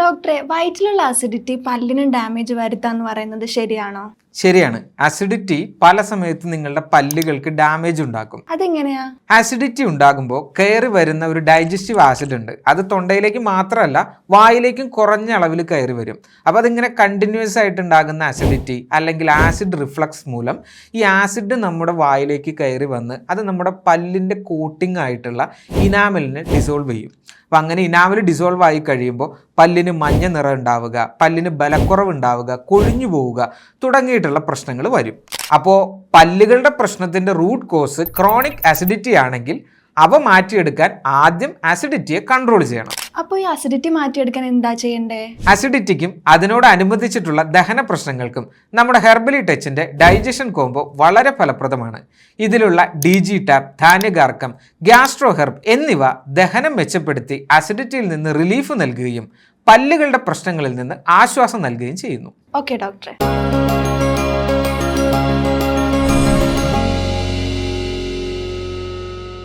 ഡോക്ടറെ, വയറ്റിലുള്ള അസിഡിറ്റി പല്ലിന് ഡാമേജ് വരുത്താന്ന് പറയുന്നത് ശരിയാണോ? ശരിയാണ്. അസിഡിറ്റി പല സമയത്ത് നിങ്ങളുടെ പല്ലുകൾക്ക് ഡാമേജ് ഉണ്ടാക്കും. അതെങ്ങനെയാ? ആസിഡിറ്റി ഉണ്ടാകുമ്പോൾ കയറി വരുന്ന ഒരു ഡൈജസ്റ്റീവ് ആസിഡ് ഉണ്ട്. അത് തൊണ്ടയിലേക്ക് മാത്രമല്ല വായിലേക്കും കുറഞ്ഞ അളവിൽ കയറി വരും. അപ്പോൾ അതിങ്ങനെ കണ്ടിന്യൂസ് ആയിട്ട് ഉണ്ടാകുന്ന അസിഡിറ്റി അല്ലെങ്കിൽ ആസിഡ് റിഫ്ലക്സ് മൂലം ഈ ആസിഡ് നമ്മുടെ വായിലേക്ക് കയറി വന്ന് അത് നമ്മുടെ പല്ലിൻ്റെ കോട്ടിംഗ് ആയിട്ടുള്ള ഇനാമലിനെ ഡിസോൾവ് ചെയ്യും. അപ്പം അങ്ങനെ ഇനാമൽ ഡിസോൾവ് ആയി കഴിയുമ്പോൾ പല്ലിന് മഞ്ഞ നിറം ഉണ്ടാവുക, പല്ലിന് ബലക്കുറവ് ഉണ്ടാവുക, കൊഴിഞ്ഞു പോവുക തുടങ്ങിയിട്ടുള്ള പ്രശ്നങ്ങൾ വരും. അപ്പോൾ പല്ലുകളുടെ പ്രശ്നത്തിൻ്റെ റൂട്ട് കോസ് ക്രോണിക് അസിഡിറ്റി ആണെങ്കിൽ അവ മാറ്റിയെടുക്കാൻ ആദ്യം അസിഡിറ്റിയെ കൺട്രോൾ ചെയ്യണം. അപ്പോൾ ഈ അസിഡിറ്റി മാറ്റിയെടുക്കാൻ എന്താ ചെയ്യണ്ടേ? അസിഡിറ്റിക്കും അതിനോടനുബന്ധിച്ചിട്ടുള്ള ദഹന പ്രശ്നങ്ങൾക്കും നമ്മുടെ ഹെർബലി ടച്ചിന്റെ ഡൈജഷൻ കോംബോ വളരെ ഫലപ്രദമാണ്. ഇതിലുള്ള DG ടാപ്പ്, ധാന്യഗാർക്കം, ഗ്യാസ്ട്രോ ഹെർബ് എന്നിവ ദഹനം മെച്ചപ്പെടുത്തി അസിഡിറ്റിയിൽ നിന്ന് റിലീഫ് നൽകുകയും പല്ലുകളുടെ പ്രശ്നങ്ങളിൽ നിന്ന് ആശ്വാസം നൽകുകയും ചെയ്യുന്നു. ഓക്കെ ഡോക്ടറെ.